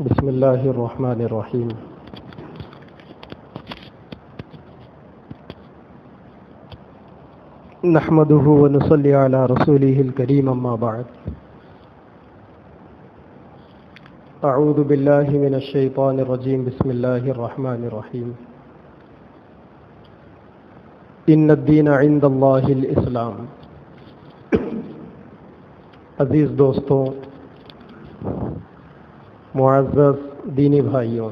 بسم اللہ الرحمن الرحیم۔ نحمده ونصلي على رسوله الكريم اما بعد۔ اعوذ باللہ من الشیطان الرجیم، بسم اللہ الرحمن الرحیم۔ ان الدین عند اللہ الاسلام۔ عزیز دوستوں، معزز دینی بھائیوں،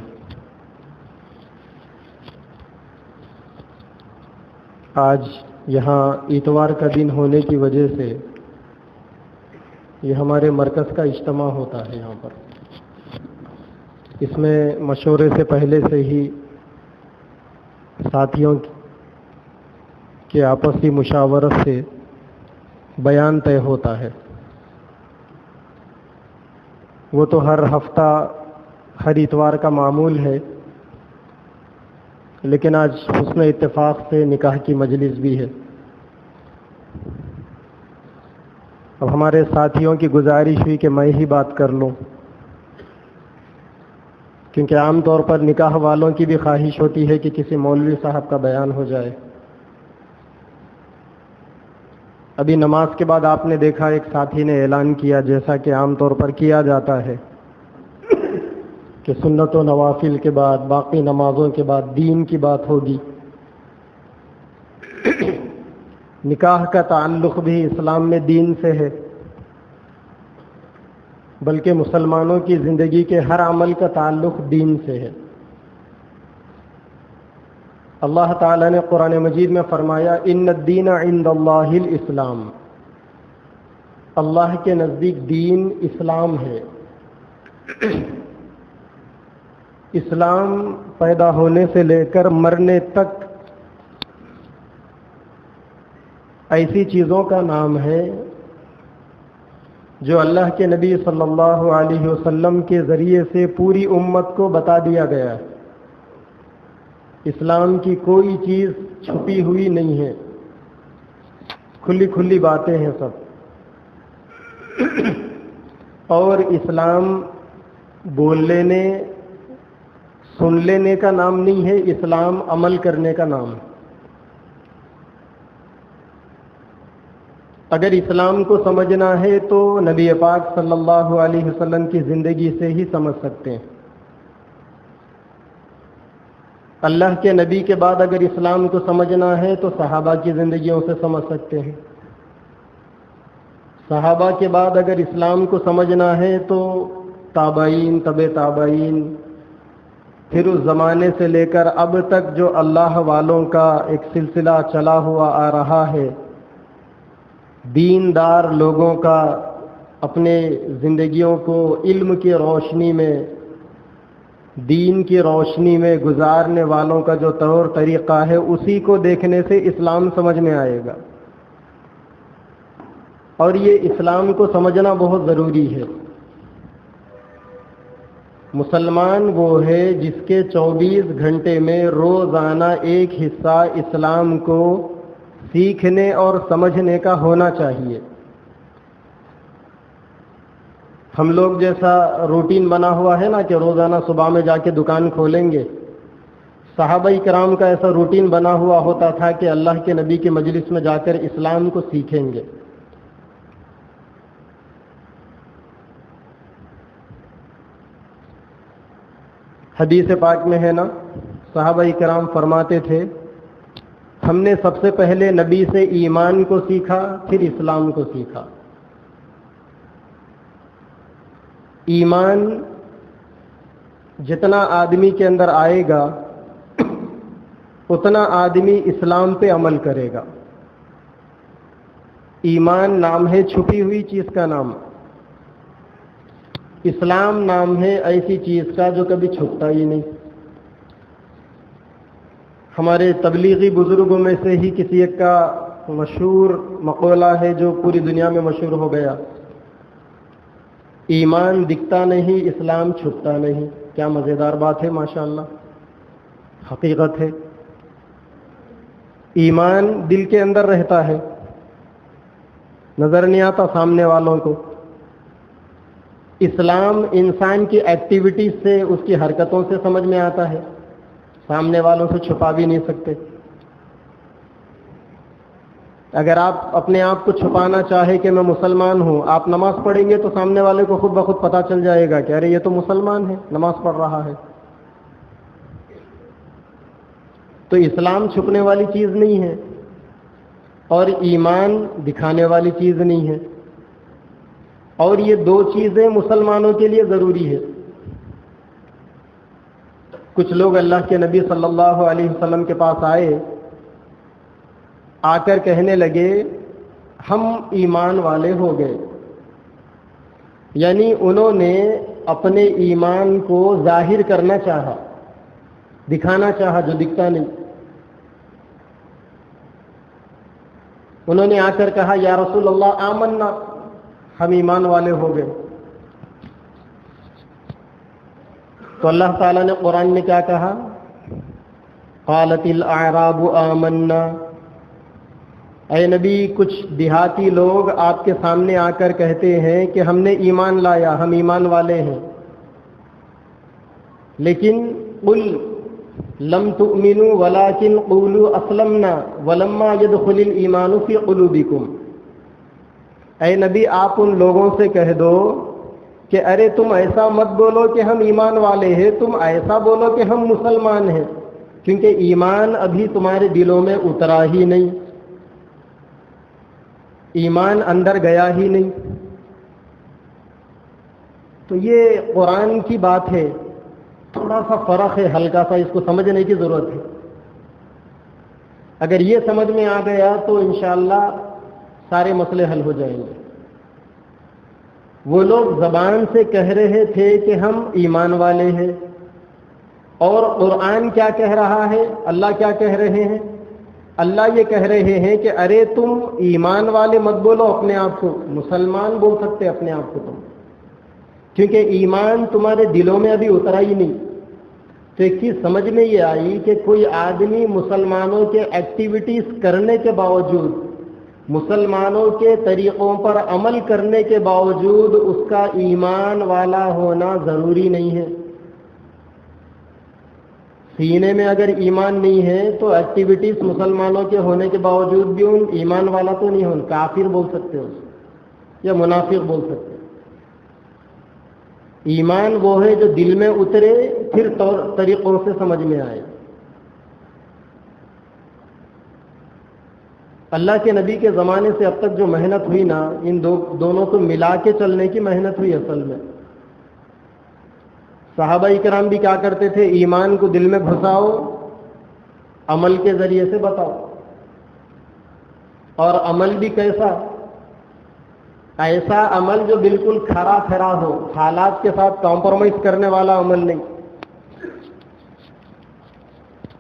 آج یہاں اتوار کا دن ہونے کی وجہ سے یہ ہمارے مرکز کا اجتماع ہوتا ہے۔ یہاں پر اس میں مشورے سے پہلے سے ہی ساتھیوں کے آپسی مشاورت سے بیان طے ہوتا ہے۔ وہ تو ہر ہفتہ ہر اتوار کا معمول ہے، لیکن آج حسن اتفاق سے نکاح کی مجلس بھی ہے۔ اب ہمارے ساتھیوں کی گزارش ہوئی کہ میں ہی بات کر لوں، کیونکہ عام طور پر نکاح والوں کی بھی خواہش ہوتی ہے کہ کسی مولوی صاحب کا بیان ہو جائے۔ ابھی نماز کے بعد آپ نے دیکھا ایک ساتھی نے اعلان کیا، جیسا کہ عام طور پر کیا جاتا ہے کہ سنت و نوافل کے بعد، باقی نمازوں کے بعد دین کی بات ہوگی۔ نکاح کا تعلق بھی اسلام میں دین سے ہے، بلکہ مسلمانوں کی زندگی کے ہر عمل کا تعلق دین سے ہے۔ اللہ تعالیٰ نے قرآن مجید میں فرمایا، ان الدین عند اللہ الاسلام۔ اللہ کے نزدیک دین اسلام ہے۔ اسلام پیدا ہونے سے لے کر مرنے تک ایسی چیزوں کا نام ہے جو اللہ کے نبی صلی اللہ علیہ وسلم کے ذریعے سے پوری امت کو بتا دیا گیا ہے۔ اسلام کی کوئی چیز چھپی ہوئی نہیں ہے، کھلی کھلی باتیں ہیں سب۔ اور اسلام بول لینے، سن لینے کا نام نہیں ہے، اسلام عمل کرنے کا نام ہے۔ اگر اسلام کو سمجھنا ہے تو نبی پاک صلی اللہ علیہ وسلم کی زندگی سے ہی سمجھ سکتے ہیں۔ اللہ کے نبی کے بعد اگر اسلام کو سمجھنا ہے تو صحابہ کی زندگیوں سے سمجھ سکتے ہیں۔ صحابہ کے بعد اگر اسلام کو سمجھنا ہے تو تابعین، تبع تابعین، پھر اس زمانے سے لے کر اب تک جو اللہ والوں کا ایک سلسلہ چلا ہوا آ رہا ہے، دیندار لوگوں کا اپنے زندگیوں کو علم کی روشنی میں، دین کی روشنی میں گزارنے والوں کا جو طور طریقہ ہے، اسی کو دیکھنے سے اسلام سمجھ میں آئے گا۔ اور یہ اسلام کو سمجھنا بہت ضروری ہے۔ مسلمان وہ ہے جس کے 24 گھنٹے میں روزانہ ایک حصہ اسلام کو سیکھنے اور سمجھنے کا ہونا چاہیے۔ ہم لوگ جیسا روٹین بنا ہوا ہے نا کہ روزانہ صبح میں جا کے دکان کھولیں گے، صحابہ کرام کا ایسا روٹین بنا ہوا ہوتا تھا کہ اللہ کے نبی کی مجلس میں جا کر اسلام کو سیکھیں گے۔ حدیث پاک میں ہے نا، صحابہ کرام فرماتے تھے، ہم نے سب سے پہلے نبی سے ایمان کو سیکھا، پھر اسلام کو سیکھا۔ ایمان جتنا آدمی کے اندر آئے گا اتنا آدمی اسلام پہ عمل کرے گا۔ ایمان نام ہے چھپی ہوئی چیز کا نام، اسلام نام ہے ایسی چیز کا جو کبھی چھپتا ہی نہیں۔ ہمارے تبلیغی بزرگوں میں سے ہی کسی ایک کا مشہور مقولہ ہے جو پوری دنیا میں مشہور ہو گیا، ایمان دکھتا نہیں، اسلام چھپتا نہیں۔ کیا مزیدار بات ہے، ماشاءاللہ، حقیقت ہے۔ ایمان دل کے اندر رہتا ہے، نظر نہیں آتا سامنے والوں کو، اسلام انسان کی ایکٹیویٹیز سے، اس کی حرکتوں سے سمجھ میں آتا ہے، سامنے والوں سے چھپا بھی نہیں سکتے۔ اگر آپ اپنے آپ کو چھپانا چاہے کہ میں مسلمان ہوں، آپ نماز پڑھیں گے تو سامنے والے کو خود بخود پتہ چل جائے گا کہ ارے یہ تو مسلمان ہے، نماز پڑھ رہا ہے۔ تو اسلام چھپنے والی چیز نہیں ہے، اور ایمان دکھانے والی چیز نہیں ہے، اور یہ دو چیزیں مسلمانوں کے لیے ضروری ہے۔ کچھ لوگ اللہ کے نبی صلی اللہ علیہ وسلم کے پاس آئے، آ کر کہنے لگے ہم ایمان والے ہو گئے، یعنی انہوں نے اپنے ایمان کو ظاہر کرنا چاہا، دکھانا چاہا جو دکھتا نہیں۔ انہوں نے آ کر کہا یا رسول اللہ آمنا، ہم ایمان والے ہو گئے۔ تو اللہ تعالیٰ نے قرآن میں کیا کہا؟ قالت الاعراب آمنا، اے نبی کچھ دیہاتی لوگ آپ کے سامنے آ کر کہتے ہیں کہ ہم نے ایمان لایا، ہم ایمان والے ہیں، لیکن قل لم تؤمنوا ولكن قولوا اسلمنا ولما يدخل الايمان في قلوبكم، اے نبی آپ ان لوگوں سے کہہ دو کہ ارے تم ایسا مت بولو کہ ہم ایمان والے ہیں، تم ایسا بولو کہ ہم مسلمان ہیں، کیونکہ ایمان ابھی تمہارے دلوں میں اترا ہی نہیں، ایمان اندر گیا ہی نہیں۔ تو یہ قرآن کی بات ہے، تھوڑا سا فرق ہے، ہلکا سا، اس کو سمجھنے کی ضرورت ہے۔ اگر یہ سمجھ میں آ گیا تو انشاءاللہ سارے مسئلے حل ہو جائیں گے۔ وہ لوگ زبان سے کہہ رہے تھے کہ ہم ایمان والے ہیں، اور قرآن کیا کہہ رہا ہے، اللہ کیا کہہ رہے ہیں؟ اللہ یہ کہہ رہے ہیں کہ ارے تم ایمان والے مت بولو اپنے آپ کو، مسلمان بول سکتے اپنے آپ کو تم، کیونکہ ایمان تمہارے دلوں میں ابھی اترا ہی نہیں۔ تو ایک چیز سمجھ میں یہ آئی کہ کوئی آدمی مسلمانوں کے ایکٹیویٹیز کرنے کے باوجود، مسلمانوں کے طریقوں پر عمل کرنے کے باوجود اس کا ایمان والا ہونا ضروری نہیں ہے۔ سینے میں اگر ایمان نہیں ہے تو ایکٹیویٹیز مسلمانوں کے ہونے کے باوجود بھی ان ایمان والا تو نہیں ہو، کافر بول سکتے ہو یا منافق بول سکتے۔ ایمان وہ ہے جو دل میں اترے، پھر طریقوں سے سمجھ میں آئے۔ اللہ کے نبی کے زمانے سے اب تک جو محنت ہوئی نا، ان دونوں کو ملا کے چلنے کی محنت ہوئی اصل میں۔ صحابہ کرام بھی کیا کرتے تھے؟ ایمان کو دل میں گھساؤ، عمل کے ذریعے سے بتاؤ، اور عمل بھی کیسا؟ ایسا عمل جو بالکل کھرا کھرا ہو، حالات کے ساتھ کمپرومائز کرنے والا عمل نہیں۔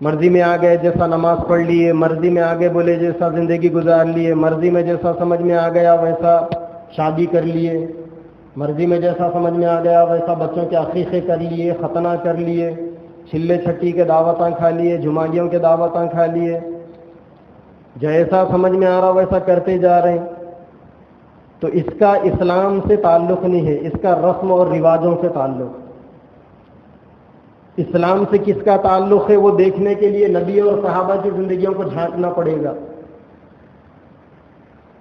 مرضی میں آ گئے جیسا نماز پڑھ لیے، مرضی میں آگے بولے جیسا زندگی گزار لیے، مرضی میں جیسا سمجھ میں آ گیا ویسا شادی کر لیے، مرضی میں جیسا سمجھ میں آ گیا ویسا بچوں کے عقیقے کر لیے، ختنہ کر لیے، چھلے چھٹی کے دعوتاں کھا لیے، جمعیوں کے دعوتاں کھا لیے، جیسا سمجھ میں آ رہا ویسا کرتے جا رہے ہیں۔ تو اس کا اسلام سے تعلق نہیں ہے، اس کا رسم اور رواجوں سے تعلق۔ اسلام سے کس کا تعلق ہے وہ دیکھنے کے لیے نبی اور صحابہ کی زندگیوں کو جھانکنا پڑے گا،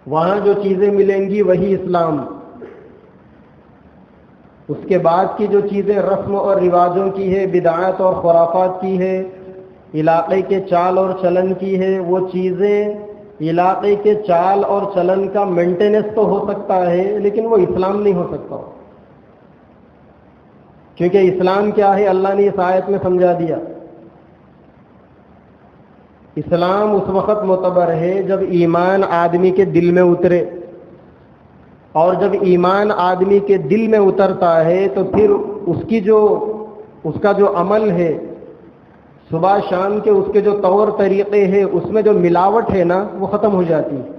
وہاں جو چیزیں ملیں گی وہی اسلام۔ اس کے بعد کی جو چیزیں رسم اور رواجوں کی ہے، بدعات اور خرافات کی ہے، علاقے کے چال اور چلن کی ہے، وہ چیزیں علاقے کے چال اور چلن کا مینٹیننس تو ہو سکتا ہے، لیکن وہ اسلام نہیں ہو سکتا، کیونکہ اسلام کیا ہے اللہ نے اس آیت میں سمجھا دیا۔ اسلام اس وقت معتبر ہے جب ایمان آدمی کے دل میں اترے، اور جب ایمان آدمی کے دل میں اترتا ہے تو پھر اس کا جو عمل ہے، صبح شام کے اس کے جو طور طریقے ہیں، اس میں جو ملاوٹ ہے نا وہ ختم ہو جاتی ہے،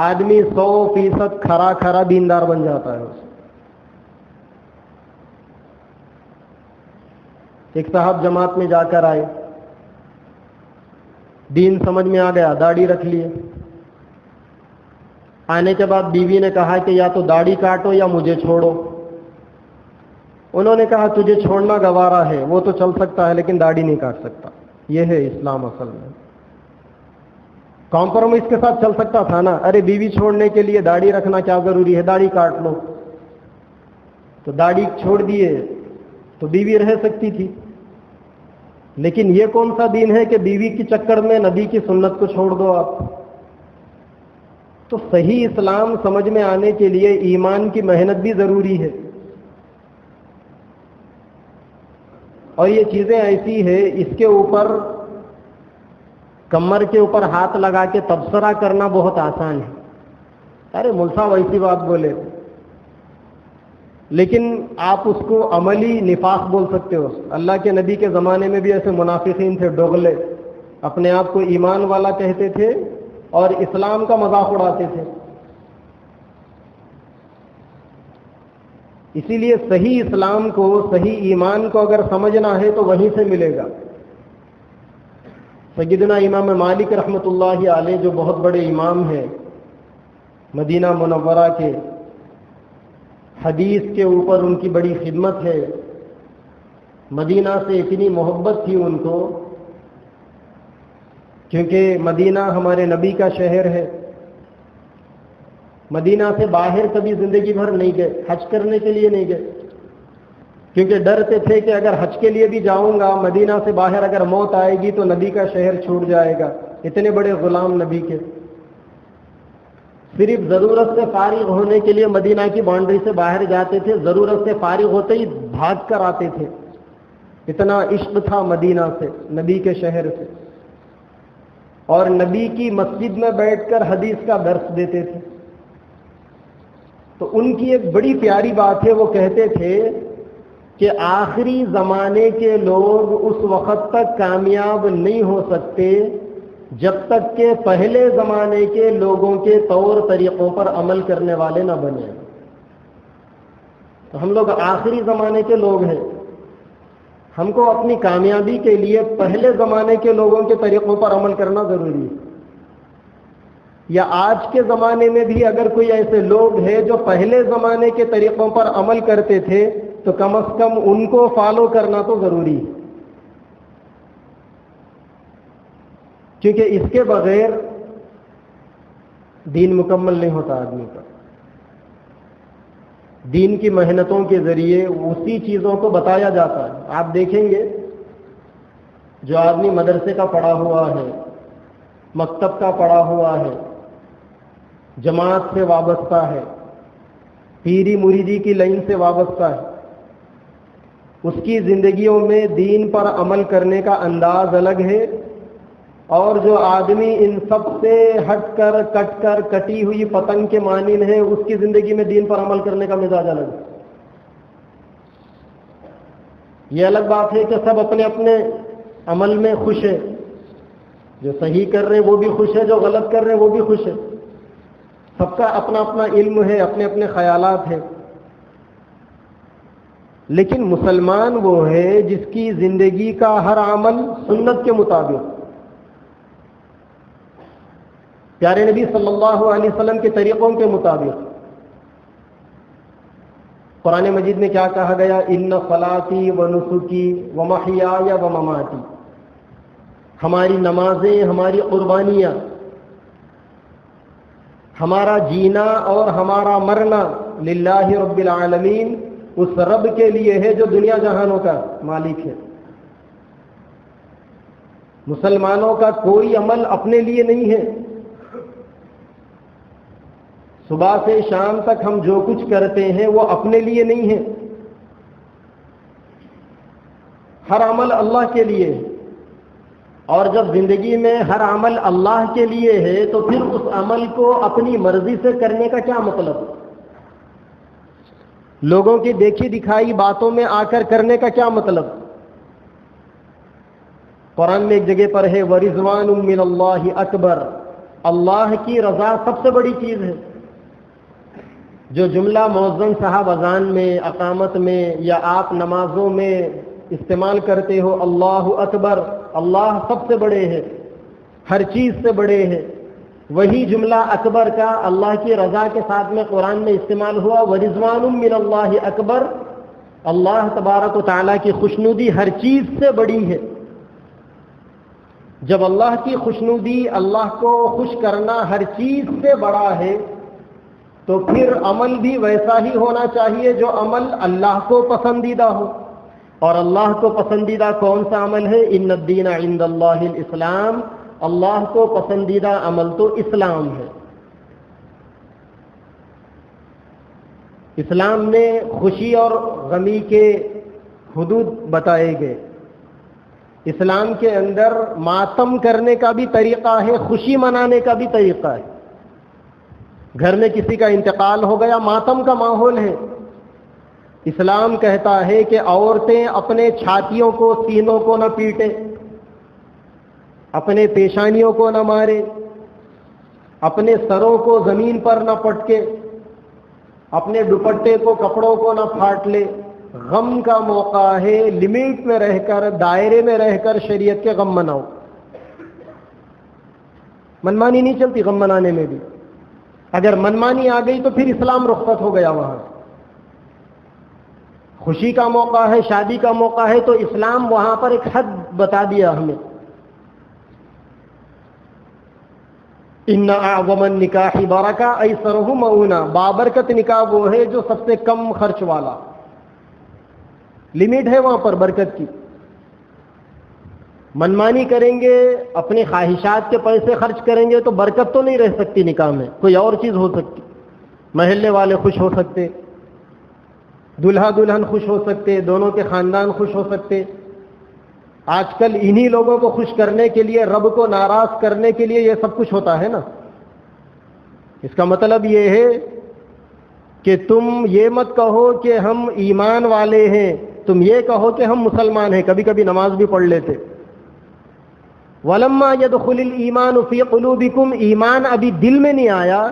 آدمی 100% کھرا کھرا دیندار بن جاتا ہے۔ ایک صاحب جماعت میں جا کر آئے، دین سمجھ میں آ گیا، داڑھی رکھ لیے، آنے کے بعد بیوی نے کہا کہ یا تو داڑھی کاٹو یا مجھے چھوڑو. انہوں نے کہا تجھے چھوڑنا گوارا ہے، وہ تو چل سکتا ہے لیکن داڑھی نہیں کاٹ سکتا. یہ ہے اسلام اصل میں. کمپرومائز کے ساتھ چل سکتا تھا نا، ارے بیوی چھوڑنے کے لیے داڑھی رکھنا کیا ضروری ہے، داڑھی کاٹ لو. تو داڑھی چھوڑ دیے تو بیوی رہ سکتی تھی. لیکن یہ کون سا دین ہے کہ بیوی کے چکر میں نبی کی سنت کو چھوڑ دو آپ. تو صحیح اسلام سمجھ میں آنے کے لیے ایمان کی محنت بھی ضروری ہے. اور یہ چیزیں ایسی ہے، اس کے اوپر کمر کے اوپر ہاتھ لگا کے تبصرہ کرنا بہت آسان ہے. ارے مول صاحب ایسی بات بولے، لیکن آپ اس کو عملی نفاق بول سکتے ہو. اللہ کے نبی کے زمانے میں بھی ایسے منافقین تھے، ڈوغلے، اپنے آپ کو ایمان والا کہتے تھے اور اسلام کا مذاق اڑاتے تھے. اسی لیے صحیح اسلام کو، صحیح ایمان کو اگر سمجھنا ہے تو وہیں سے ملے گا. سیدنا امام مالک رحمۃ اللہ علیہ جو بہت بڑے امام ہیں مدینہ منورہ کے، حدیث کے اوپر ان کی بڑی خدمت ہے. مدینہ سے اتنی محبت تھی ان کو، کیونکہ مدینہ ہمارے نبی کا شہر ہے. مدینہ سے باہر کبھی زندگی بھر نہیں گئے، حج کرنے کے لیے نہیں گئے، کیونکہ ڈرتے تھے کہ اگر حج کے لیے بھی جاؤں گا مدینہ سے باہر اگر موت آئے گی تو نبی کا شہر چھوٹ جائے گا. اتنے بڑے غلام نبی کے، صرف ضرورت سے فارغ ہونے کے لیے مدینہ کی باؤنڈری سے باہر جاتے تھے، ضرورت سے فارغ ہوتے ہی بھاگ کر آتے تھے. اتنا عشق تھا مدینہ سے، نبی کے شہر سے. اور نبی کی مسجد میں بیٹھ کر حدیث کا درس دیتے تھے. تو ان کی ایک بڑی پیاری بات ہے، وہ کہتے تھے کہ آخری زمانے کے لوگ اس وقت تک کامیاب نہیں ہو سکتے جب تک کہ پہلے زمانے کے لوگوں کے طور طریقوں پر عمل کرنے والے نہ بنے. تو ہم لوگ آخری زمانے کے لوگ ہیں، ہم کو اپنی کامیابی کے لیے پہلے زمانے کے لوگوں کے طریقوں پر عمل کرنا ضروری ہے. یا آج کے زمانے میں بھی اگر کوئی ایسے لوگ ہیں جو پہلے زمانے کے طریقوں پر عمل کرتے تھے تو کم از کم ان کو فالو کرنا تو ضروری ہے، کیونکہ اس کے بغیر دین مکمل نہیں ہوتا. آدمی کا دین کی محنتوں کے ذریعے اسی چیزوں کو بتایا جاتا ہے. آپ دیکھیں گے جو آدمی مدرسے کا پڑھا ہوا ہے، مکتب کا پڑھا ہوا ہے، جماعت سے وابستہ ہے، پیری مریدی کی لائن سے وابستہ ہے، اس کی زندگیوں میں دین پر عمل کرنے کا انداز الگ ہے. اور جو آدمی ان سب سے ہٹ کر کٹی ہوئی پتنگ کے مانند ہے، اس کی زندگی میں دین پر عمل کرنے کا مزاج الگ ہے. یہ الگ بات ہے کہ سب اپنے اپنے عمل میں خوش ہے، جو صحیح کر رہے ہیں وہ بھی خوش ہے، جو غلط کر رہے ہیں وہ بھی خوش ہے. سب کا اپنا اپنا علم ہے، اپنے اپنے خیالات ہیں. لیکن مسلمان وہ ہے جس کی زندگی کا ہر عمل سنت کے مطابق، پیارے نبی صلی اللہ علیہ وسلم کے طریقوں کے مطابق. قرآن مجید میں کیا کہا گیا؟ ان صلاتی و نسکی و محیای و مماتی، ہماری نمازیں، ہماری قربانیاں، ہمارا جینا اور ہمارا مرنا للہ رب العالمین، اس رب کے لیے ہے جو دنیا جہانوں کا مالک ہے. مسلمانوں کا کوئی عمل اپنے لیے نہیں ہے. صبح سے شام تک ہم جو کچھ کرتے ہیں وہ اپنے لیے نہیں ہے، ہر عمل اللہ کے لیے ہے. اور جب زندگی میں ہر عمل اللہ کے لیے ہے تو پھر اس عمل کو اپنی مرضی سے کرنے کا کیا مطلب؟ لوگوں کی دیکھی دکھائی باتوں میں آ کر کرنے کا کیا مطلب؟ قرآن میں ایک جگہ پر ہے وَرِضْوَانٌ مِّنَ اللَّهِ اکبر، اللہ کی رضا سب سے بڑی چیز ہے. جو جملہ مؤذن صاحب اذان میں، اقامت میں یا آپ نمازوں میں استعمال کرتے ہو، اللہ اکبر، اللہ سب سے بڑے ہیں، ہر چیز سے بڑے ہیں، وہی جملہ اکبر کا اللہ کی رضا کے ساتھ میں قرآن میں استعمال ہوا، وَرِضْوَانٌ مِّنَ اللَّهِ اکبر، اللہ تبارک و تعالیٰ کی خوشنودی ہر چیز سے بڑی ہے۔ جب اللہ کی خوشنودی، اللہ کو خوش کرنا ہر چیز سے بڑا ہے، تو پھر عمل بھی ویسا ہی ہونا چاہیے جو عمل اللہ کو پسندیدہ ہو۔ اور اللہ کو پسندیدہ کون سا عمل ہے؟ ان الدین عند اللہ الاسلام، اللہ کو پسندیدہ عمل تو اسلام ہے۔ اسلام میں خوشی اور غمی کے حدود بتائے گئے۔ اسلام کے اندر ماتم کرنے کا بھی طریقہ ہے، خوشی منانے کا بھی طریقہ ہے۔ گھر میں کسی کا انتقال ہو گیا، ماتم کا ماحول ہے، اسلام کہتا ہے کہ عورتیں اپنے چھاتیوں کو، سینوں کو نہ پیٹیں، اپنے پیشانیوں کو نہ مارے، اپنے سروں کو زمین پر نہ پٹکے، اپنے دوپٹے کو، کپڑوں کو نہ پھاٹ لے۔ غم کا موقع ہے، لمٹ میں رہ کر، دائرے میں رہ کر شریعت کے غم مناؤ۔ منمانی نہیں چلتی غم منانے میں بھی، اگر منمانی آ گئی تو پھر اسلام رخصت ہو گیا وہاں۔ خوشی کا موقع ہے، شادی کا موقع ہے، تو اسلام وہاں پر ایک حد بتا دیا ہمیں۔ ان اعظم النکاح برکہ ایسرہ مؤونہ، بابرکت نکاح وہ ہے جو سب سے کم خرچ والا، لمٹ ہے وہاں پر برکت کی۔ منمانی کریں گے، اپنی خواہشات کے پیسے خرچ کریں گے تو برکت تو نہیں رہ سکتی نکاح میں، کوئی اور چیز ہو سکتی، محلے والے خوش ہو سکتے، دلہا دلہن خوش ہو سکتے، دونوں کے خاندان خوش ہو سکتے۔ آج کل انہی لوگوں کو خوش کرنے کے لیے، رب کو ناراض کرنے کے لیے یہ سب کچھ ہوتا ہے نا۔ اس کا مطلب یہ ہے کہ تم یہ مت کہو کہ ہم ایمان والے ہیں، تم یہ کہو کہ ہم مسلمان ہیں، کبھی کبھی نماز بھی پڑھ لیتے۔ وَلَمَّا يَدْخُلِ الْإِيمَانُ فِي قُلُوبِكُمْ، ایمان ابھی دل میں نہیں آیا،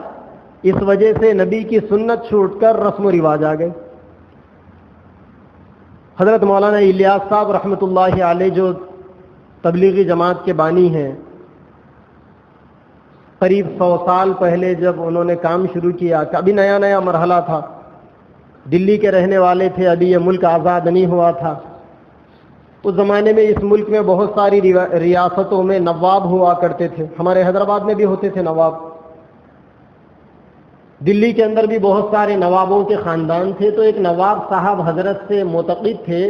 اس وجہ سے نبی کی سنت چھوٹ کر رسم و رواج آ گئے۔ حضرت مولانا الیاس صاحب رحمۃ اللہ علیہ جو تبلیغی جماعت کے بانی ہیں، قریب 100 سال پہلے جب انہوں نے کام شروع کیا، ابھی نیا نیا مرحلہ تھا، دلی کے رہنے والے تھے، ابھی یہ ملک آزاد نہیں ہوا تھا۔ اس زمانے میں اس ملک میں بہت ساری ریاستوں میں نواب ہوا کرتے تھے، ہمارے حیدرآباد میں بھی ہوتے تھے نواب، دلی کے اندر بھی بہت سارے نوابوں کے خاندان تھے۔ تو ایک نواب صاحب حضرت سے معتقد تھے،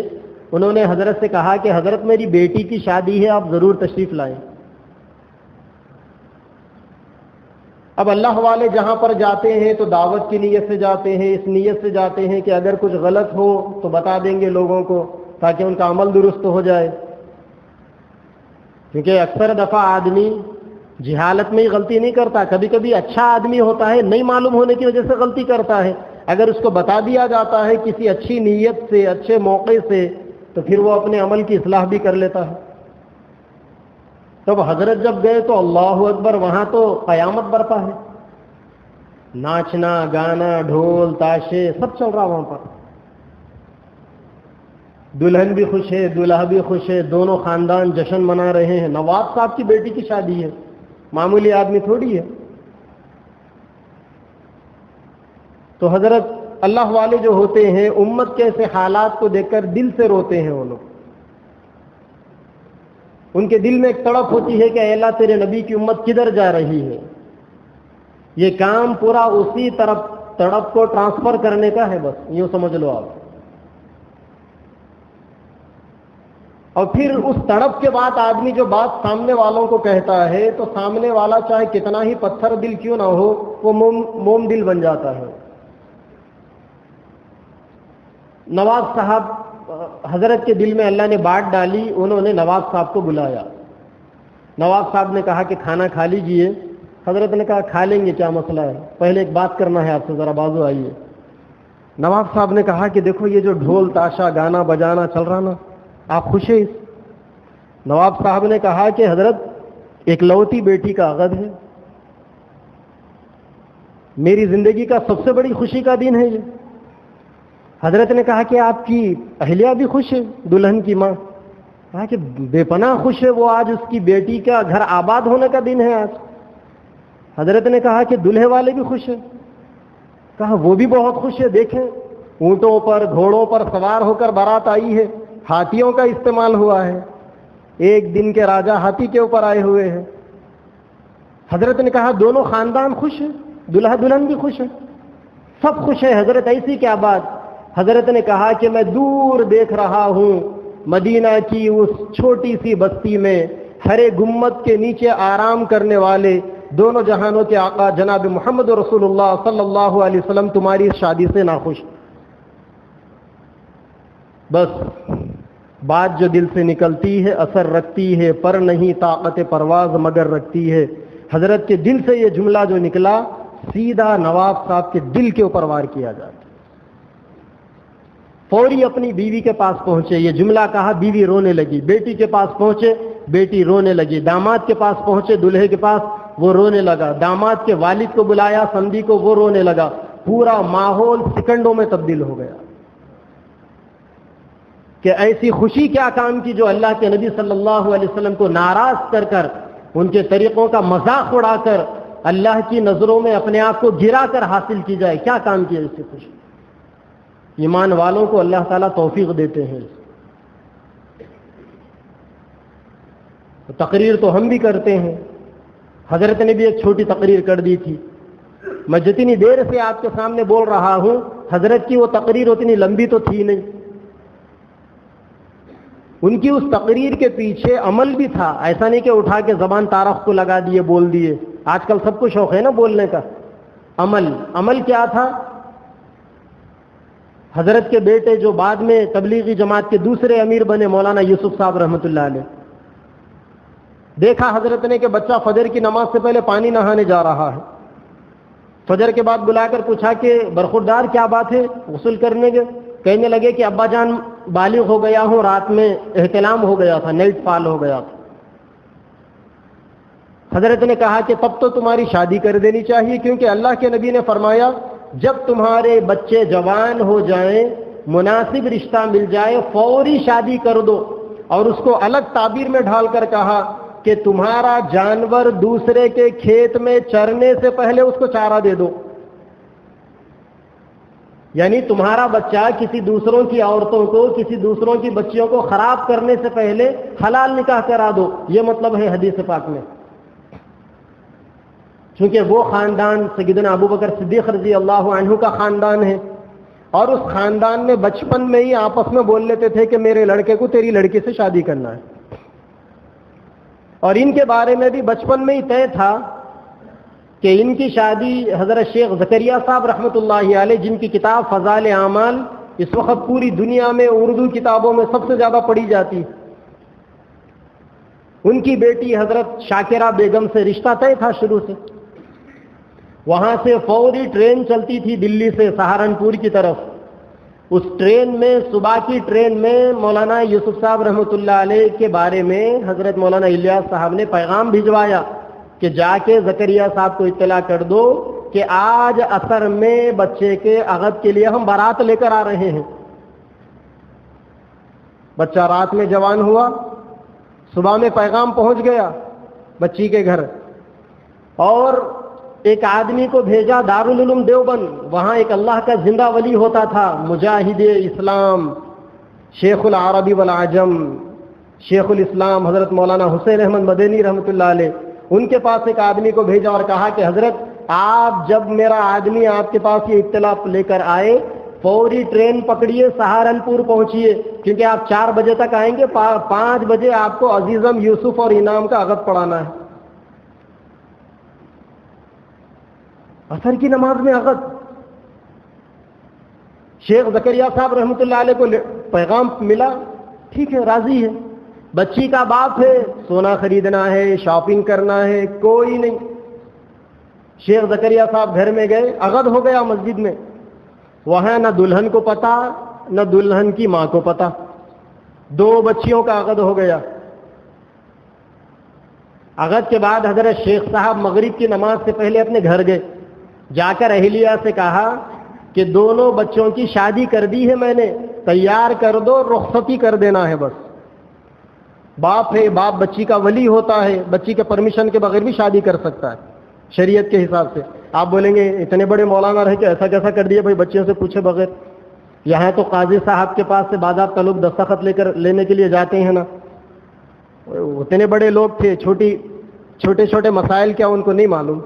انہوں نے حضرت سے کہا کہ حضرت میری بیٹی کی شادی ہے، آپ ضرور تشریف لائیں۔ اب اللہ والے جہاں پر جاتے ہیں تو دعوت کی نیت سے جاتے ہیں، اس نیت سے جاتے ہیں کہ اگر کچھ غلط ہو تو بتا دیں گے لوگوں کو تاکہ ان کا عمل درست ہو جائے، کیونکہ اکثر دفعہ آدمی جہالت میں ہی غلطی نہیں کرتا، کبھی کبھی اچھا آدمی ہوتا ہے، نہیں معلوم ہونے کی وجہ سے غلطی کرتا ہے، اگر اس کو بتا دیا جاتا ہے کسی اچھی نیت سے، اچھے موقع سے، تو پھر وہ اپنے عمل کی اصلاح بھی کر لیتا ہے۔ تب حضرت جب گئے تو اللہ اکبر، وہاں تو قیامت برپا ہے، ناچنا گانا، ڈھول تاشے سب چل رہا وہاں پر، دلہن بھی خوش ہے، دلہا بھی خوش ہے، دونوں خاندان جشن منا رہے ہیں۔ نواب صاحب کی بیٹی کی شادی ہے، معمولی آدمی تھوڑی ہے۔ تو حضرت اللہ والے جو ہوتے ہیں، امت کے ایسے حالات کو دیکھ کر دل سے روتے ہیں وہ لوگ، ان کے دل میں ایک تڑپ ہوتی ہے کہ اے اللہ تیرے نبی کی امت کدھر جا رہی ہے۔ یہ کام پورا اسی طرف تڑپ کو ٹرانسفر کرنے کا ہے، بس یوں سمجھ لو آپ۔ اور پھر اس تڑپ کے بعد آدمی جو بات سامنے والوں کو کہتا ہے تو سامنے والا چاہے کتنا ہی پتھر دل کیوں نہ ہو، وہ موم دل بن جاتا ہے۔ نواب صاحب، حضرت کے دل میں اللہ نے بات ڈالی، انہوں نے نواب صاحب کو بلایا۔ نواب صاحب نے کہا کہ کھانا کھا لیجئے۔ حضرت نے کہا کھا لیں گے، کیا مسئلہ ہے، پہلے ایک بات کرنا ہے آپ سے، ذرا بازو آئیے۔ نواب صاحب نے کہا کہ دیکھو یہ جو ڈھول تاشا گانا بجانا چل رہا نا، آپ خوش ہیں؟ نواب صاحب نے کہا کہ حضرت اکلوتی بیٹی کا عقد ہے، میری زندگی کا سب سے بڑی خوشی کا دن ہے یہ۔ حضرت نے کہا کہ آپ کی اہلیہ بھی خوش ہے، دلہن کی ماں؟ کہا کہ بے پناہ خوش ہے، وہ آج اس کی بیٹی کا گھر آباد ہونے کا دن ہے آج۔ حضرت نے کہا کہ دلہے والے بھی خوش ہیں؟ کہا وہ بھی بہت خوش ہے، دیکھیں اونٹوں پر گھوڑوں پر سوار ہو کر بارات آئی ہے، ہاتھیوں کا استعمال ہوا ہے، ایک دن کے راجا ہاتھی کے اوپر آئے ہوئے ہیں۔ حضرت نے کہا دونوں خاندان خوش ہیں، دلہا دلہن بھی خوش ہیں، سب خوش ہیں۔ حضرت ایسی کیا بات؟ حضرت نے کہا کہ میں دور دیکھ رہا ہوں مدینہ کی اس چھوٹی سی بستی میں ہرے گنبد کے نیچے آرام کرنے والے دونوں جہانوں کے آقا جناب محمد رسول اللہ صلی اللہ علیہ وسلم تمہاری اس شادی سے ناخوش۔ بس بات جو دل سے نکلتی ہے اثر رکھتی ہے، پر نہیں طاقت پرواز مگر رکھتی ہے۔ حضرت کے دل سے یہ جملہ جو نکلا سیدھا نواب صاحب کے دل کے اوپر وار کیا جاتا۔ فوری اپنی بیوی کے پاس پہنچے، یہ جملہ کہا، بیوی رونے لگی، بیٹی کے پاس پہنچے، بیٹی رونے لگی، داماد کے پاس پہنچے، دلہے کے پاس، وہ رونے لگا، داماد کے والد کو بلایا، سمدھی کو، وہ رونے لگا، پورا ماحول سیکنڈوں میں تبدیل ہو گیا۔ کہ ایسی خوشی کیا کام کی جو اللہ کے نبی صلی اللہ علیہ وسلم کو ناراض کر کر، ان کے طریقوں کا مذاق اڑا کر اللہ کی نظروں میں اپنے آپ کو گرا کر حاصل کی جائے، کیا کام کی ایسی خوشی؟ ایمان والوں کو اللہ تعالیٰ توفیق دیتے ہیں۔ تقریر تو ہم بھی کرتے ہیں، حضرت نے بھی ایک چھوٹی تقریر کر دی تھی، میں جتنی دیر سے آپ کے سامنے بول رہا ہوں حضرت کی وہ تقریر اتنی لمبی تو تھی نہیں، ان کی اس تقریر کے پیچھے عمل بھی تھا، ایسا نہیں کہ اٹھا کے زبان تارخ کو لگا دیے بول دیے، آج کل سب کو شوق ہے نا بولنے کا۔ عمل کیا تھا؟ حضرت کے بیٹے جو بعد میں تبلیغی جماعت کے دوسرے امیر بنے مولانا یوسف صاحب رحمۃ اللہ علیہ، دیکھا حضرت نے کہ بچہ فجر کی نماز سے پہلے پانی نہانے جا رہا ہے، فجر کے بعد بلا کر پوچھا کہ برخوردار کیا بات ہے، غسل کرنے گئے، کہنے لگے کہ ابا جان بالغ ہو گیا ہوں، رات میں احتلام ہو گیا تھا، نائٹ فال ہو گیا تھا۔ حضرت نے کہا کہ تب تو تمہاری شادی کر دینی چاہیے، کیونکہ اللہ کے نبی نے فرمایا جب تمہارے بچے جوان ہو جائیں، مناسب رشتہ مل جائے، فوری شادی کر دو۔ اور اس کو الگ تعبیر میں ڈھال کر کہا کہ تمہارا جانور دوسرے کے کھیت میں چرنے سے پہلے اس کو چارہ دے دو، یعنی تمہارا بچہ کسی دوسروں کی عورتوں کو، کسی دوسروں کی بچیوں کو خراب کرنے سے پہلے حلال نکاح کرا دو، یہ مطلب ہے حدیث پاک میں۔ چونکہ وہ خاندان سیدنا ابوبکر صدیق رضی اللہ عنہ کا خاندان ہے، اور اس خاندان میں بچپن میں ہی آپس میں بول لیتے تھے کہ میرے لڑکے کو تیری لڑکی سے شادی کرنا ہے، اور ان کے بارے میں بھی بچپن میں ہی طے تھا کہ ان کی شادی حضرت شیخ زکریہ صاحب رحمۃ اللہ علیہ، جن کی کتاب فضائل اعمال اس وقت پوری دنیا میں اردو کتابوں میں سب سے زیادہ پڑھی جاتی، ان کی بیٹی حضرت شاکرہ بیگم سے رشتہ طے تھا شروع سے۔ وہاں سے فوری ٹرین چلتی تھی دلی سے سہارنپور کی طرف، اس ٹرین میں، صبح کی ٹرین میں مولانا یوسف صاحب رحمۃ اللہ علیہ کے بارے میں حضرت مولانا الیاس صاحب نے پیغام بھجوایا کہ جا کے زکریہ صاحب کو اطلاع کر دو کہ آج عصر میں بچے کے عقد کے لیے ہم بارات لے کر آ رہے ہیں۔ بچہ رات میں جوان ہوا، صبح میں پیغام پہنچ گیا بچی کے گھر، اور ایک آدمی کو بھیجا دارالعلوم دیوبند، وہاں ایک اللہ کا زندہ ولی ہوتا تھا، مجاہد اسلام، شیخ العربی والعجم، شیخ الاسلام حضرت مولانا حسین احمد مدنی رحمۃ اللہ علیہ، ان کے پاس ایک آدمی کو بھیجا اور کہا کہ حضرت آپ جب میرا آدمی آپ کے پاس یہ اطلاع لے کر آئے فوری ٹرین پکڑیے، سہارنپور پہنچیے، کیونکہ آپ 4 بجے تک آئیں گے، 5 بجے آپ کو عزیزم یوسف اور انعام کا عقد پڑھانا ہے۔ عصر کی نماز میں عقد۔ شیخ زکریا صاحب رحمۃ اللہ علیہ کو پیغام ملا، ٹھیک ہے، راضی ہے، بچی کا باپ ہے، سونا خریدنا ہے، شاپنگ کرنا ہے، کوئی نہیں۔ شیخ زکریا صاحب گھر میں گئے، عقد ہو گیا مسجد میں، وہاں نہ دلہن کو پتا نہ دلہن کی ماں کو پتا، 2 بچیوں کا عقد ہو گیا۔ عقد کے بعد حضرت شیخ صاحب مغرب کی نماز سے پہلے اپنے گھر گئے، جا کر اہلیہ سے کہا کہ دونوں بچوں کی شادی کر دی ہے میں نے، تیار کر دو، رخصتی کر دینا ہے بس۔ باپ ہے، باپ بچی کا ولی ہوتا ہے، بچی کے پرمیشن کے بغیر بھی شادی کر سکتا ہے۔ شریعت کے حساب سے. آپ بولیں گے اتنے بڑے مولانا رہے کہ ایسا کیسا کر دیا بھائی بچیوں سے پوچھے بغیر. یہاں تو قاضی صاحب کے پاس سے باضابطہ لوگ دستخط لینے کے لیے جاتے ہیں نا. اتنے بڑے لوگ تھے, چھوٹے چھوٹے مسائل کیا ان کو نہیں معلوم.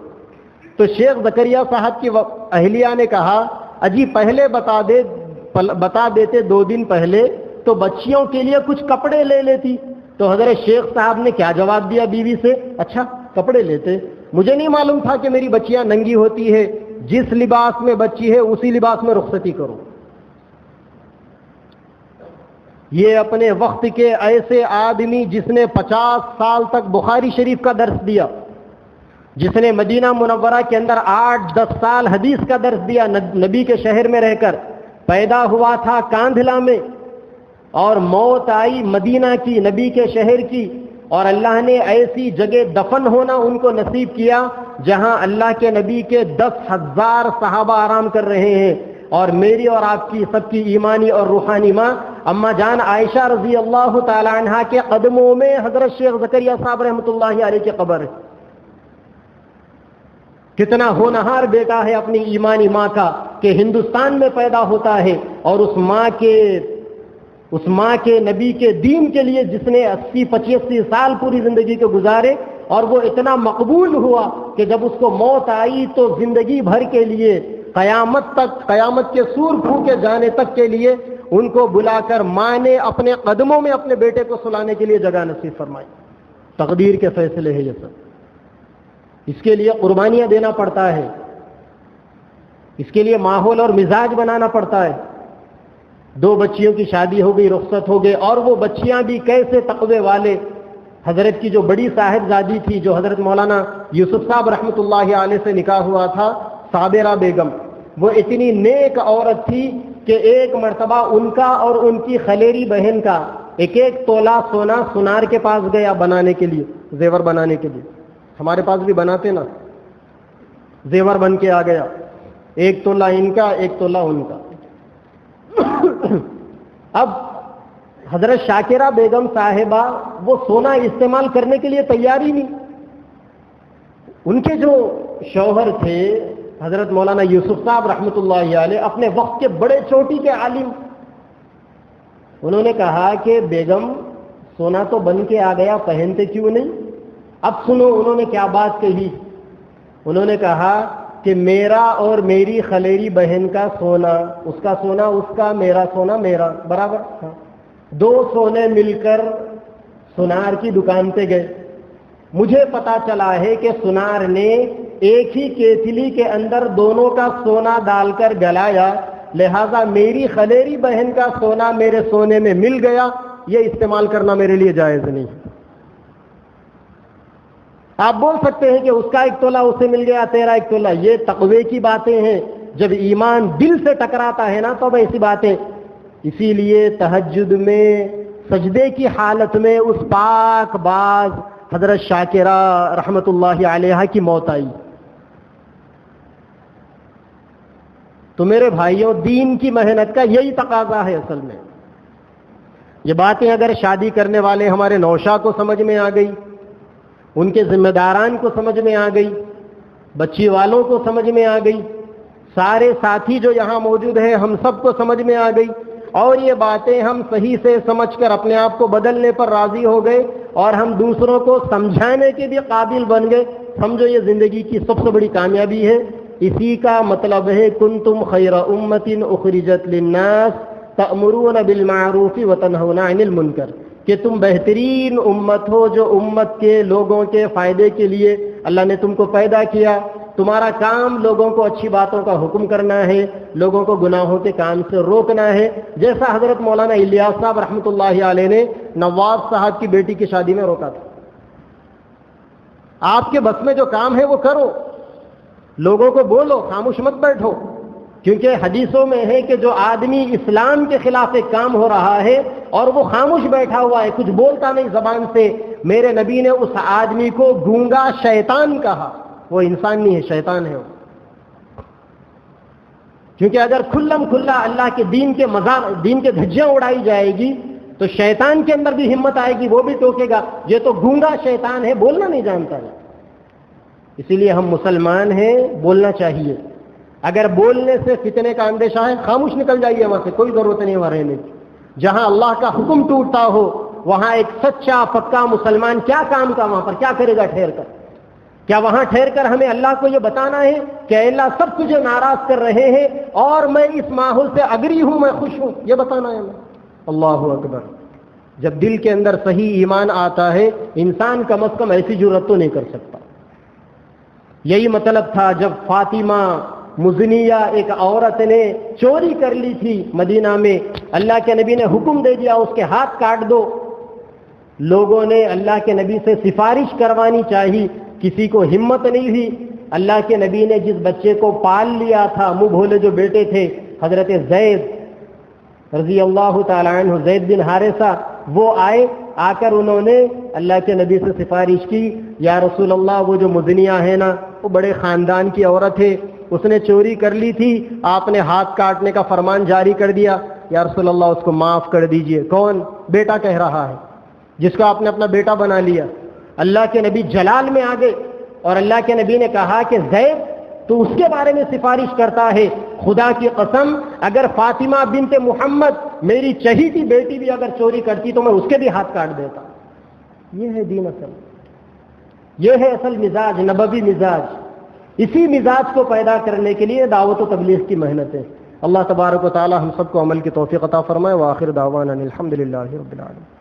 تو شیخ زکریا صاحب کی اہلیہ نے کہا اجی پہلے بتا دیتے 2 دن پہلے تو بچیوں کے لیے کچھ کپڑے لے لیتی. تو حضرت شیخ صاحب نے کیا جواب دیا بیوی سے, اچھا کپڑے لیتے, مجھے نہیں معلوم تھا کہ میری بچیاں ننگی ہوتی ہے, جس لباس میں بچی ہے اسی لباس میں رخصتی کرو. یہ اپنے وقت کے ایسے آدمی جس نے 50 سال تک بخاری شریف کا درس دیا, جس نے مدینہ منورہ کے اندر 8-10 سال حدیث کا درس دیا, نبی کے شہر میں رہ کر, پیدا ہوا تھا کاندھلا میں اور موت آئی مدینہ کی, نبی کے شہر کی, اور اللہ نے ایسی جگہ دفن ہونا ان کو نصیب کیا جہاں اللہ کے نبی کے 10,000 صحابہ آرام کر رہے ہیں. اور میری اور آپ کی سب کی ایمانی اور روحانی ماں اما جان عائشہ رضی اللہ تعالی عنہا کے قدموں میں حضرت شیخ زکریا صاحب رحمۃ اللہ علیہ کی قبر ہے. کتنا ہونہار بیٹا ہے اپنی ایمانی ماں کا کہ ہندوستان میں پیدا ہوتا ہے, اور اس ماں کے نبی کے دین کے لیے جس نے 80-85 سال پوری زندگی کے گزارے, اور وہ اتنا مقبول ہوا کہ جب اس کو موت آئی تو زندگی بھر کے لیے قیامت کے سور پھونکے جانے تک کے لیے ان کو بلا کر ماں نے اپنے قدموں میں اپنے بیٹے کو سلانے کے لیے جگہ نصیب فرمائی. تقدیر کے فیصلے ہیں یہ سب. اس کے لیے قربانیاں دینا پڑتا ہے, اس کے لیے ماحول اور مزاج بنانا پڑتا ہے. 2 بچیوں کی شادی ہو گئی, رخصت ہو گئے, اور وہ بچیاں بھی کیسے تقوی والے. حضرت کی جو بڑی صاحبزادی تھی, جو حضرت مولانا یوسف صاحب رحمۃ اللہ علیہ سے نکاح ہوا تھا, صابرہ بیگم, وہ اتنی نیک عورت تھی کہ ایک مرتبہ ان کا اور ان کی خلیری بہن کا 1 تولہ سونا سنار کے پاس گیا بنانے کے لیے, زیور بنانے کے لیے. ہمارے پاس بھی بناتے نا, زیور بن کے آ گیا, 1 تولہ ان کا 1 تولہ ان کا. اب حضرت شاکرہ بیگم صاحبہ وہ سونا استعمال کرنے کے لیے تیار ہی نہیں. ان کے جو شوہر تھے حضرت مولانا یوسف صاحب رحمۃ اللہ علیہ, اپنے وقت کے بڑے چوٹی کے عالم, انہوں نے کہا کہ بیگم سونا تو بن کے آ گیا, پہنتے کیوں نہیں؟ اب سنو انہوں نے کیا بات کہی. انہوں نے کہا کہ میرا اور میری خلیری بہن کا سونا, اس کا سونا اس کا, میرا سونا میرا, برابر. 2 سونے مل کر سنار کی دکان پہ گئے. مجھے پتا چلا ہے کہ سنار نے ایک ہی کیتلی کے اندر دونوں کا سونا ڈال کر گلایا, لہذا میری خلیری بہن کا سونا میرے سونے میں مل گیا, یہ استعمال کرنا میرے لیے جائز نہیں. آپ بول سکتے ہیں کہ اس کا 1 تولہ اسے مل گیا, تیرا 1 تولہ. یہ تقوی کی باتیں ہیں. جب ایمان دل سے ٹکراتا ہے نا تب ایسی باتیں. اسی لیے تہجد میں سجدے کی حالت میں اس پاک باز حضرت شاکرہ رحمت اللہ علیہ کی موت آئی. تو میرے بھائیوں, دین کی محنت کا یہی تقاضا ہے اصل میں. یہ باتیں اگر شادی کرنے والے ہمارے نوشا کو سمجھ میں آ گئی, ان کے ذمہ داران کو سمجھ میں آ گئی, بچی والوں کو سمجھ میں آ گئی, سارے ساتھی جو یہاں موجود ہیں ہم سب کو سمجھ میں آ گئی, اور یہ باتیں ہم صحیح سے سمجھ کر اپنے آپ کو بدلنے پر راضی ہو گئے, اور ہم دوسروں کو سمجھانے کے بھی قابل بن گئے, سمجھو یہ زندگی کی سب سے بڑی کامیابی ہے. اسی کا مطلب ہے کنتم خیر امت اخرجت للناس تأمرون بالمعروف وتنہون عن المنکر, کہ تم بہترین امت ہو جو امت کے لوگوں کے فائدے کے لیے اللہ نے تم کو پیدا کیا. تمہارا کام لوگوں کو اچھی باتوں کا حکم کرنا ہے, لوگوں کو گناہوں کے کام سے روکنا ہے, جیسا حضرت مولانا الیاس صاحب رحمۃ اللہ علیہ نے نواب صاحب کی بیٹی کی شادی میں روکا تھا. آپ کے بس میں جو کام ہے وہ کرو, لوگوں کو بولو, خاموش مت بیٹھو. کیونکہ حدیثوں میں ہے کہ جو آدمی اسلام کے خلاف ایک کام ہو رہا ہے اور وہ خاموش بیٹھا ہوا ہے, کچھ بولتا نہیں زبان سے, میرے نبی نے اس آدمی کو گونگا شیطان کہا. وہ انسان نہیں ہے, شیطان ہے وہ. کیونکہ اگر کھلم کھلا اللہ کے دین کے دھجیاں اڑائی جائے گی تو شیطان کے اندر بھی ہمت آئے گی, وہ بھی ٹوکے گا, یہ تو گونگا شیطان ہے, بولنا نہیں جانتا ہے. اسی لیے ہم مسلمان ہیں، بولنا چاہیے. اگر بولنے سے فتنے کا اندیشہ ہے خاموش نکل جائیے وہاں سے، کوئی ضرورت نہیں وہاں رہنے کی. جہاں اللہ کا حکم ٹوٹتا ہو وہاں ایک سچا پکا مسلمان کیا کام کا وہاں پر کیا کرے گا ٹھہر کر؟ کیا وہاں ٹھہر کر ہمیں اللہ کو یہ بتانا ہے کہ اے اللہ سب تجھے ناراض کر رہے ہیں اور میں اس ماحول سے اگری ہوں، میں خوش ہوں، یہ بتانا ہے ہمیں؟ اللہ اکبر. جب دل کے اندر صحیح ایمان آتا ہے انسان کم از کم ایسی جرات تو نہیں کر سکتا. یہی مطلب تھا جب فاطمہ مزنیہ ایک عورت نے چوری کر لی تھی مدینہ میں، اللہ کے نبی نے حکم دے دیا اس کے ہاتھ کاٹ دو. لوگوں نے اللہ کے نبی سے سفارش کروانی چاہی، کسی کو ہمت نہیں ہوئی. اللہ کے نبی نے جس بچے کو پال لیا تھا، منہ بھولے جو بیٹے تھے حضرت زید رضی اللہ تعالی عنہ، زید بن حارثہ، وہ آئے. آ کر انہوں نے اللہ کے نبی سے سفارش کی، یا رسول اللہ وہ جو مزنیہ ہے نا وہ بڑے خاندان کی عورت ہے، اس نے چوری کر لی تھی، آپ نے ہاتھ کاٹنے کا فرمان جاری کر دیا، یا رسول اللہ اس کو معاف کر دیجئے. کون؟ بیٹا کہہ رہا ہے جس کو آپ نے اپنا بیٹا بنا لیا. اللہ کے نبی جلال میں آ گئے اور اللہ کے نبی نے کہا کہ زید تو اس کے بارے میں سفارش کرتا ہے، خدا کی قسم اگر فاطمہ بنت محمد میری چہیتی بیٹی بھی اگر چوری کرتی تو میں اس کے بھی ہاتھ کاٹ دیتا. یہ ہے دین اصل، یہ ہے اصل مزاج، نبوی مزاج. اسی مزاج کو پیدا کرنے کے لیے دعوت و تبلیغ کی محنت ہے. اللہ تبارک و تعالی ہم سب کو عمل کی توفیق عطا فرمائے. وآخر دعوانا الحمدللہ رب العالمین.